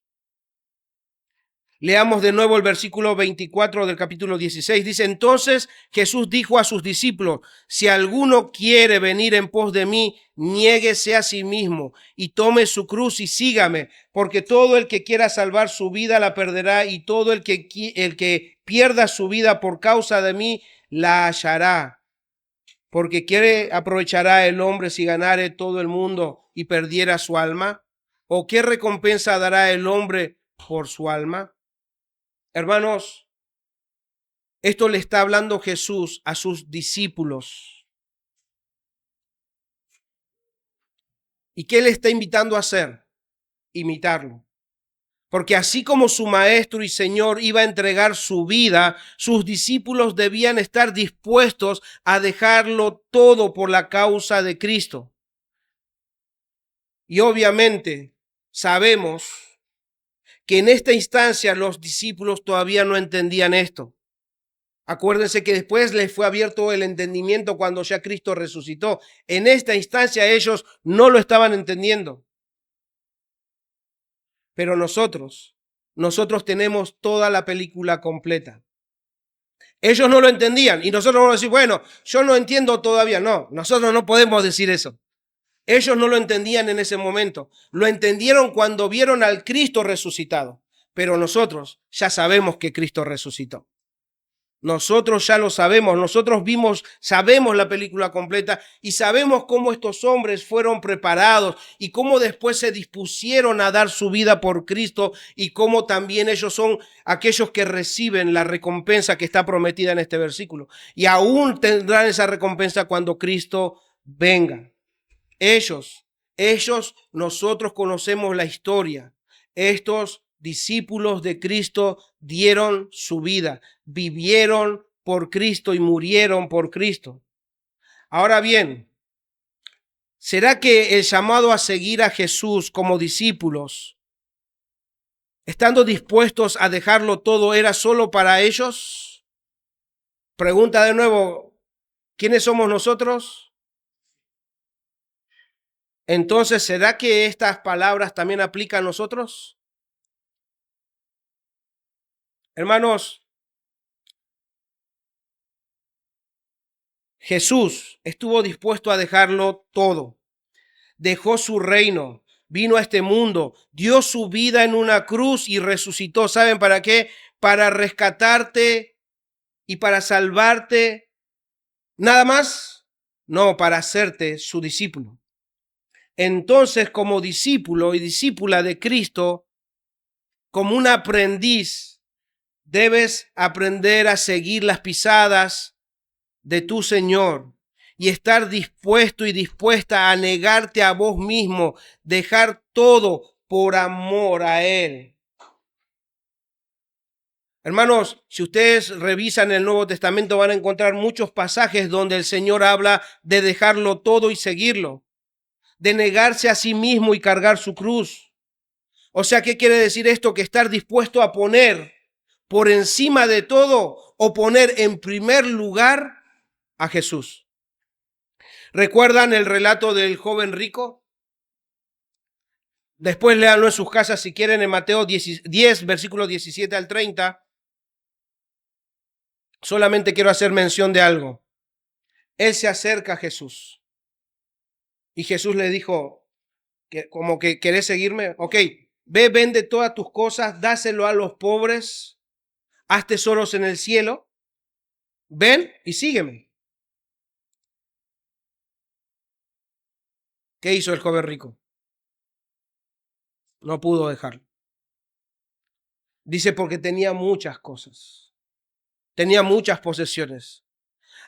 S1: Leamos de nuevo el versículo 24 del capítulo 16. Dice, entonces Jesús dijo a sus discípulos, si alguno quiere venir en pos de mí, niéguese a sí mismo y tome su cruz y sígame, porque todo el que quiera salvar su vida la perderá y todo el que pierda su vida por causa de mí la hallará. Porque ¿qué aprovechará el hombre si ganare todo el mundo y perdiera su alma? ¿O qué recompensa dará el hombre por su alma? Hermanos, esto le está hablando Jesús a sus discípulos. ¿Y qué le está invitando a hacer? Imitarlo. Porque así como su maestro y señor iba a entregar su vida, sus discípulos debían estar dispuestos a dejarlo todo por la causa de Cristo. Y obviamente sabemos que en esta instancia los discípulos todavía no entendían esto. Acuérdense que después les fue abierto el entendimiento cuando ya Cristo resucitó. En esta instancia ellos no lo estaban entendiendo. Pero nosotros tenemos toda la película completa. Ellos no lo entendían y nosotros vamos a decir, bueno, yo no entiendo todavía. No, nosotros no podemos decir eso. Ellos no lo entendían en ese momento. Lo entendieron cuando vieron al Cristo resucitado. Pero nosotros ya sabemos que Cristo resucitó. Nosotros ya lo sabemos, sabemos la película completa y sabemos cómo estos hombres fueron preparados y cómo después se dispusieron a dar su vida por Cristo y cómo también ellos son aquellos que reciben la recompensa que está prometida en este versículo. Y aún tendrán esa recompensa cuando Cristo venga. Nosotros conocemos la historia. Estos discípulos de Cristo dieron su vida, vivieron por Cristo y murieron por Cristo. Ahora bien, ¿será que el llamado a seguir a Jesús como discípulos, estando dispuestos a dejarlo todo, era solo para ellos? Pregunta de nuevo, ¿quiénes somos nosotros? Entonces, ¿será que estas palabras también aplican a nosotros? Hermanos, Jesús estuvo dispuesto a dejarlo todo. Dejó su reino, vino a este mundo, dio su vida en una cruz y resucitó. ¿Saben para qué? Para rescatarte y para salvarte. ¿Nada más? No, para hacerte su discípulo. Entonces, como discípulo y discípula de Cristo, como un aprendiz, debes aprender a seguir las pisadas de tu Señor y estar dispuesto y dispuesta a negarte a vos mismo, dejar todo por amor a Él. Hermanos, si ustedes revisan el Nuevo Testamento van a encontrar muchos pasajes donde el Señor habla de dejarlo todo y seguirlo, de negarse a sí mismo y cargar su cruz. O sea, ¿qué quiere decir esto? Que estar dispuesto a poner por encima de todo o poner en primer lugar a Jesús. ¿Recuerdan el relato del joven rico? Después léanlo en sus casas si quieren en Mateo 10, versículos 17 al 30. Solamente quiero hacer mención de algo. Él se acerca a Jesús. Y Jesús le dijo, como que ¿querés seguirme? Ok, ve, vende todas tus cosas, dáselo a los pobres, haz tesoros en el cielo, ven y sígueme. ¿Qué hizo el joven rico? No pudo dejarlo. Dice porque tenía muchas cosas, tenía muchas posesiones.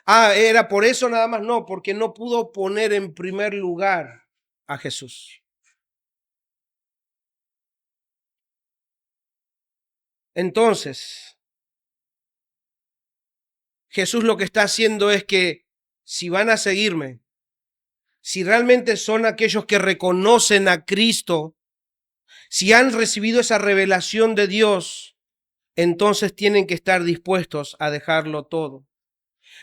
S1: ¿Era por eso nada más? No, porque no pudo poner en primer lugar a Jesús. Entonces, Jesús lo que está haciendo es que si van a seguirme, si realmente son aquellos que reconocen a Cristo, si han recibido esa revelación de Dios, entonces tienen que estar dispuestos a dejarlo todo.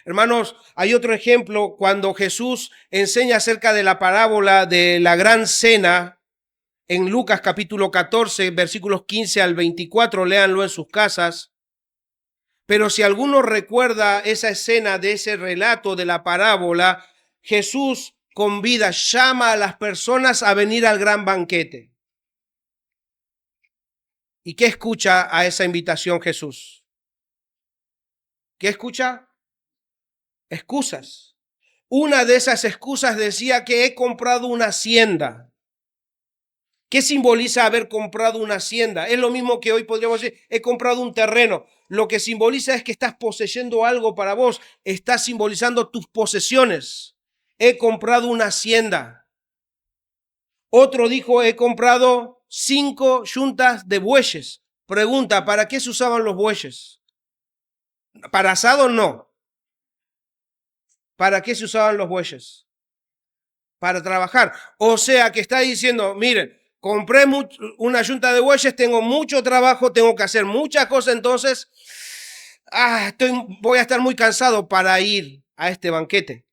S1: Hermanos, hay otro ejemplo cuando Jesús enseña acerca de la parábola de la gran cena en Lucas capítulo 14, versículos 15 al 24, léanlo en sus casas. Pero si alguno recuerda esa escena de ese relato de la parábola, Jesús convida, llama a las personas a venir al gran banquete. ¿Y qué escucha a esa invitación Jesús? ¿Qué escucha? Excusas. Una de esas excusas decía que he comprado una hacienda. ¿Qué simboliza haber comprado una hacienda? Es lo mismo que hoy podríamos decir, he comprado un terreno. Lo que simboliza es que estás poseyendo algo para vos. Estás simbolizando tus posesiones. He comprado una hacienda. Otro dijo, he comprado 5 yuntas de bueyes. Pregunta, ¿para qué se usaban los bueyes? ¿Para asado? No. ¿Para qué se usaban los bueyes? Para trabajar. O sea que está diciendo, miren, compré una yunta de bueyes, tengo mucho trabajo, tengo que hacer muchas cosas, entonces voy a estar muy cansado para ir a este banquete.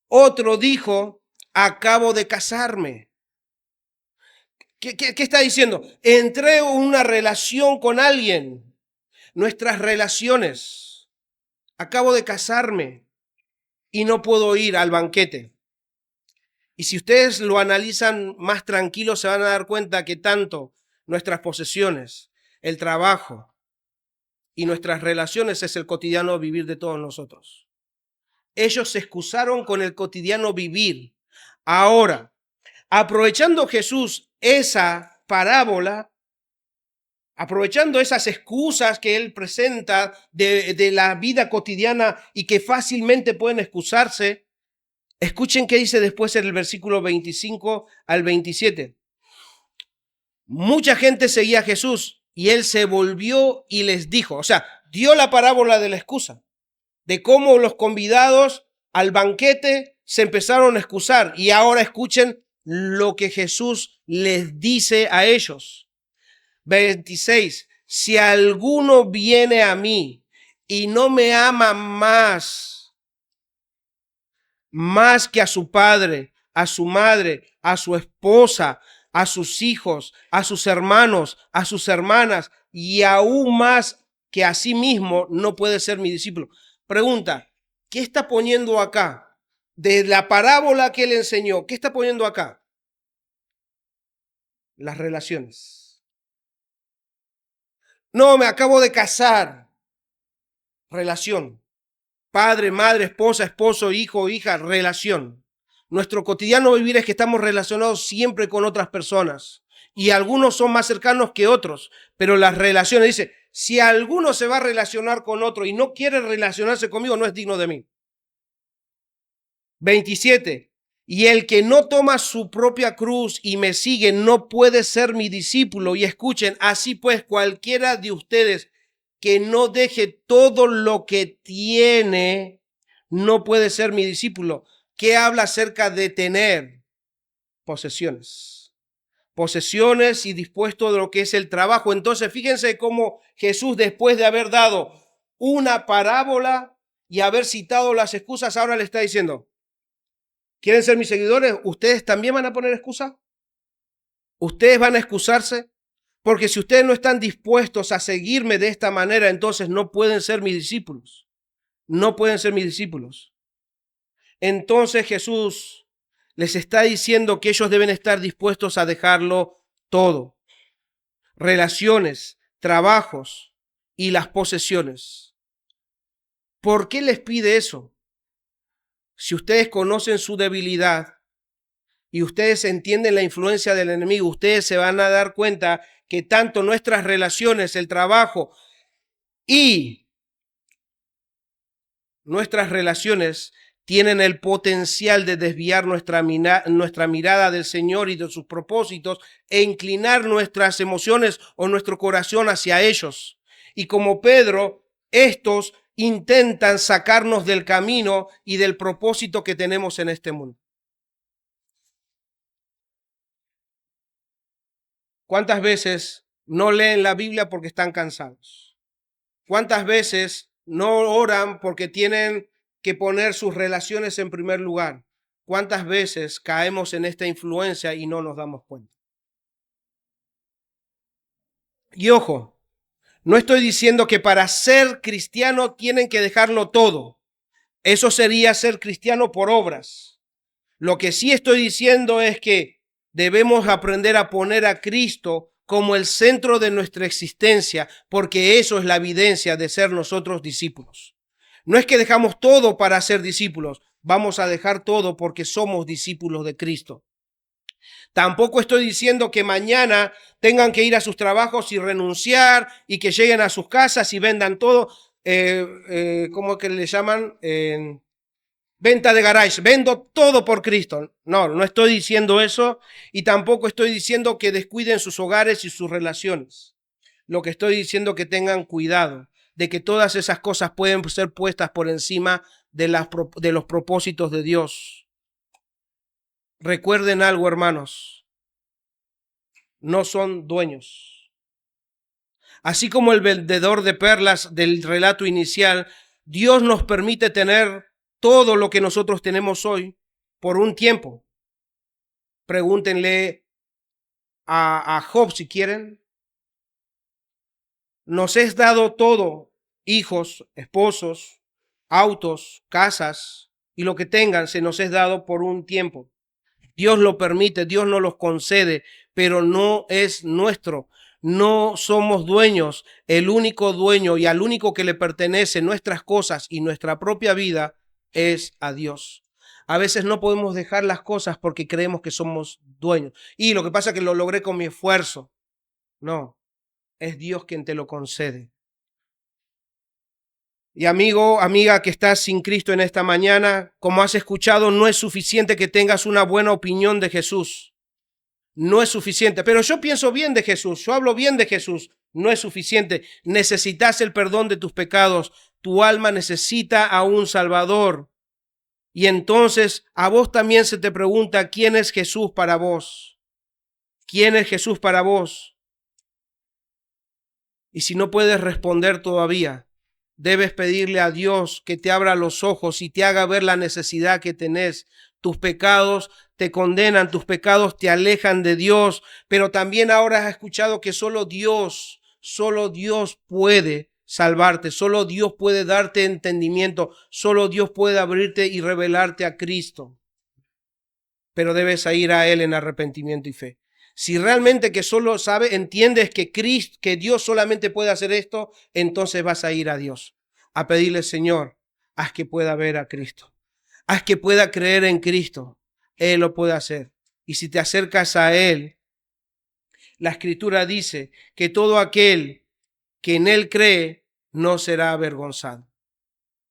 S1: Otro dijo, acabo de casarme. ¿Qué está diciendo? Entré en una relación con alguien. Nuestras relaciones. Acabo de casarme y no puedo ir al banquete. Y si ustedes lo analizan más tranquilos, se van a dar cuenta que tanto nuestras posesiones, el trabajo y nuestras relaciones es el cotidiano vivir de todos nosotros. Ellos se excusaron con el cotidiano vivir. Ahora, aprovechando Jesús esa parábola, aprovechando esas excusas que él presenta de la vida cotidiana y que fácilmente pueden excusarse, escuchen qué dice después en el versículo 25 al 27. Mucha gente seguía a Jesús y él se volvió y les dijo, o sea, dio la parábola de la excusa, de cómo los convidados al banquete se empezaron a excusar. Y ahora escuchen lo que Jesús les dice a ellos. 26. Si alguno viene a mí y no me ama más que a su padre, a su madre, a su esposa, a sus hijos, a sus hermanos, a sus hermanas y aún más que a sí mismo, no puede ser mi discípulo. Pregunta, ¿qué está poniendo acá? De la parábola que él enseñó, ¿qué está poniendo acá? Las relaciones. No, me acabo de casar. Relación. Padre, madre, esposa, esposo, hijo, hija, relación. Nuestro cotidiano vivir es que estamos relacionados siempre con otras personas. Y algunos son más cercanos que otros. Pero las relaciones, dice, si alguno se va a relacionar con otro y no quiere relacionarse conmigo, no es digno de mí. 27. Y el que no toma su propia cruz y me sigue no puede ser mi discípulo. Y escuchen, así pues cualquiera de ustedes que no deje todo lo que tiene, no puede ser mi discípulo. ¿Qué habla acerca de tener? Posesiones. Posesiones y dispuesto de lo que es el trabajo. Entonces, fíjense cómo Jesús, después de haber dado una parábola y haber citado las excusas, ahora le está diciendo, ¿quieren ser mis seguidores? ¿Ustedes también van a poner excusa? ¿Ustedes van a excusarse? Porque si ustedes no están dispuestos a seguirme de esta manera, entonces no pueden ser mis discípulos. No pueden ser mis discípulos. Entonces Jesús les está diciendo que ellos deben estar dispuestos a dejarlo todo. Relaciones, trabajos y las posesiones. ¿Por qué les pide eso? Si ustedes conocen su debilidad y ustedes entienden la influencia del enemigo, ustedes se van a dar cuenta que tanto nuestras relaciones, el trabajo y nuestras relaciones tienen el potencial de desviar nuestra mirada del Señor y de sus propósitos e inclinar nuestras emociones o nuestro corazón hacia ellos. Y como Pedro, estos intentan sacarnos del camino y del propósito que tenemos en este mundo. ¿Cuántas veces no leen la Biblia porque están cansados? ¿Cuántas veces no oran porque tienen que poner sus relaciones en primer lugar? ¿Cuántas veces caemos en esta influencia y no nos damos cuenta? Y ojo, no estoy diciendo que para ser cristiano tienen que dejarlo todo. Eso sería ser cristiano por obras. Lo que sí estoy diciendo es que debemos aprender a poner a Cristo como el centro de nuestra existencia, porque eso es la evidencia de ser nosotros discípulos. No es que dejamos todo para ser discípulos, vamos a dejar todo porque somos discípulos de Cristo. Tampoco estoy diciendo que mañana tengan que ir a sus trabajos y renunciar y que lleguen a sus casas y vendan todo, ¿cómo que le llaman? Venta de garage, vendo todo por Cristo. No, no estoy diciendo eso y tampoco estoy diciendo que descuiden sus hogares y sus relaciones. Lo que estoy diciendo es que tengan cuidado de que todas esas cosas pueden ser puestas por encima de los propósitos de Dios. Recuerden algo, hermanos, no son dueños. Así como el vendedor de perlas del relato inicial, Dios nos permite tener todo lo que nosotros tenemos hoy por un tiempo. Pregúntenle a Job si quieren. Nos es dado todo, hijos, esposos, autos, casas y lo que tengan se nos es dado por un tiempo. Dios lo permite, Dios nos los concede, pero no es nuestro. No somos dueños. El único dueño y al único que le pertenece nuestras cosas y nuestra propia vida es a Dios. A veces no podemos dejar las cosas porque creemos que somos dueños. Y lo que pasa es que lo logré con mi esfuerzo. No, es Dios quien te lo concede. Y amigo, amiga que estás sin Cristo en esta mañana, como has escuchado, no es suficiente que tengas una buena opinión de Jesús. No es suficiente. Pero yo pienso bien de Jesús, yo hablo bien de Jesús. No es suficiente. Necesitas el perdón de tus pecados. Tu alma necesita a un Salvador. Y entonces a vos también se te pregunta, ¿quién es Jesús para vos? ¿Quién es Jesús para vos? Y si no puedes responder todavía, debes pedirle a Dios que te abra los ojos y te haga ver la necesidad que tenés. Tus pecados te condenan, tus pecados te alejan de Dios, pero también ahora has escuchado que solo Dios puede salvarte, solo Dios puede darte entendimiento, solo Dios puede abrirte y revelarte a Cristo. Pero debes ir a Él en arrepentimiento y fe. Si realmente que solo entiendes que que Dios solamente puede hacer esto, entonces vas a ir a Dios, a pedirle, Señor, haz que pueda ver a Cristo, haz que pueda creer en Cristo. Él lo puede hacer. Y si te acercas a Él, la Escritura dice que todo aquel que en Él cree no será avergonzado.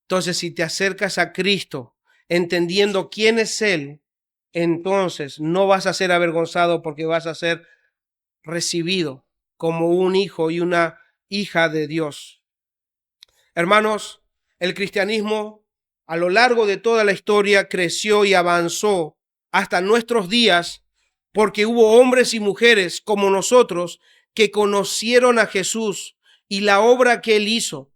S1: Entonces, si te acercas a Cristo, entendiendo quién es Él, entonces no vas a ser avergonzado porque vas a ser recibido como un hijo y una hija de Dios. Hermanos, el cristianismo a lo largo de toda la historia creció y avanzó hasta nuestros días porque hubo hombres y mujeres como nosotros que conocieron a Jesús y la obra que Él hizo.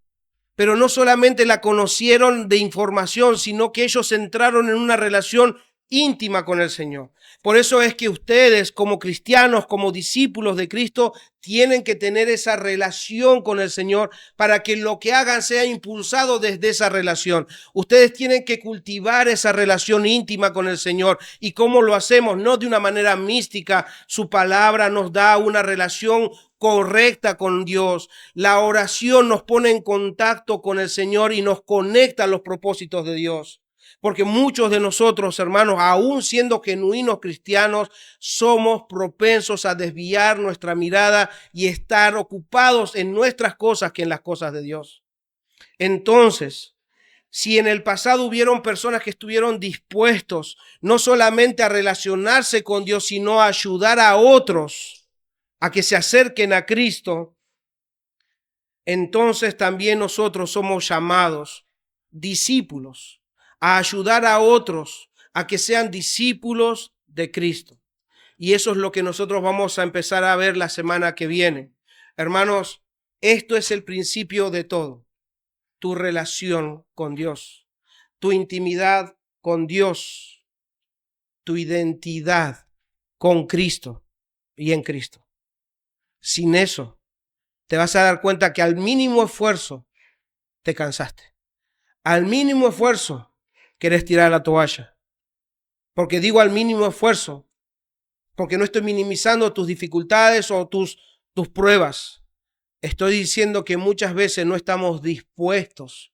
S1: Pero no solamente la conocieron de información, sino que ellos entraron en una relación íntima con el Señor. Por eso es que ustedes, como cristianos, como discípulos de Cristo, tienen que tener esa relación con el Señor para que lo que hagan sea impulsado desde esa relación. Ustedes tienen que cultivar esa relación íntima con el Señor. ¿Y cómo lo hacemos? No de una manera mística. Su palabra nos da una relación correcta con Dios. La oración nos pone en contacto con el Señor y nos conecta a los propósitos de Dios. Porque muchos de nosotros, hermanos, aún siendo genuinos cristianos, somos propensos a desviar nuestra mirada y estar ocupados en nuestras cosas que en las cosas de Dios. Entonces, si en el pasado hubieron personas que estuvieron dispuestos no solamente a relacionarse con Dios, sino a ayudar a otros a que se acerquen a Cristo, entonces también nosotros somos llamados discípulos a ayudar a otros a que sean discípulos de Cristo. Y eso es lo que nosotros vamos a empezar a ver la semana que viene. Hermanos, esto es el principio de todo. Tu relación con Dios, tu intimidad con Dios, tu identidad con Cristo y en Cristo. Sin eso, te vas a dar cuenta que al mínimo esfuerzo te cansaste. Al mínimo esfuerzo querés tirar la toalla. Porque digo al mínimo esfuerzo, porque no estoy minimizando tus dificultades o tus pruebas. Estoy diciendo que muchas veces no estamos dispuestos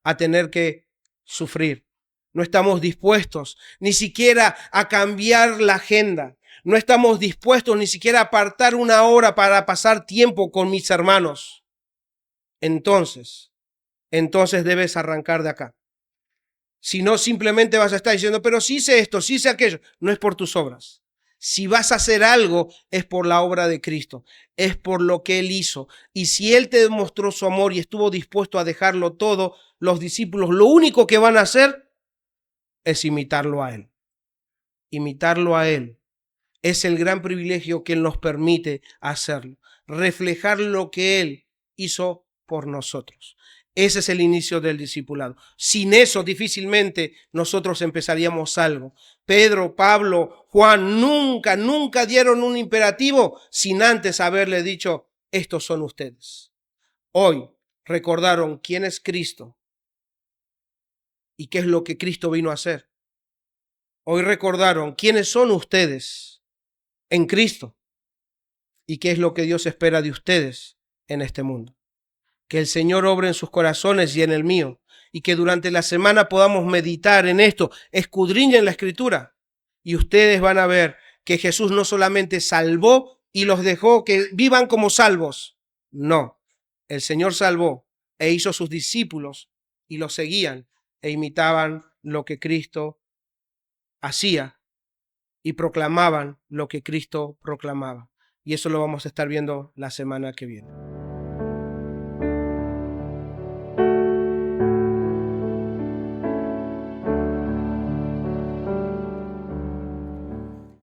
S1: a tener que sufrir. No estamos dispuestos ni siquiera a cambiar la agenda. No estamos dispuestos ni siquiera a apartar una hora para pasar tiempo con mis hermanos. Entonces debes arrancar de acá. Si no, simplemente vas a estar diciendo, pero sí hice esto, sí hice aquello. No es por tus obras. Si vas a hacer algo, es por la obra de Cristo. Es por lo que Él hizo. Y si Él te demostró su amor y estuvo dispuesto a dejarlo todo, los discípulos lo único que van a hacer es imitarlo a Él. Imitarlo a Él es el gran privilegio que Él nos permite hacerlo. Reflejar lo que Él hizo por nosotros. Ese es el inicio del discipulado. Sin eso difícilmente nosotros empezaríamos algo. Pedro, Pablo, Juan nunca dieron un imperativo sin antes haberle dicho, estos son ustedes. Hoy recordaron quién es Cristo y qué es lo que Cristo vino a hacer. Hoy recordaron quiénes son ustedes en Cristo y qué es lo que Dios espera de ustedes en este mundo. Que el Señor obre en sus corazones y en el mío, y que durante la semana podamos meditar en esto, escudriñen la Escritura, y ustedes van a ver que Jesús no solamente salvó y los dejó que vivan como salvos, no, el Señor salvó e hizo sus discípulos y los seguían e imitaban lo que Cristo hacía y proclamaban lo que Cristo proclamaba. Y eso lo vamos a estar viendo la semana que viene.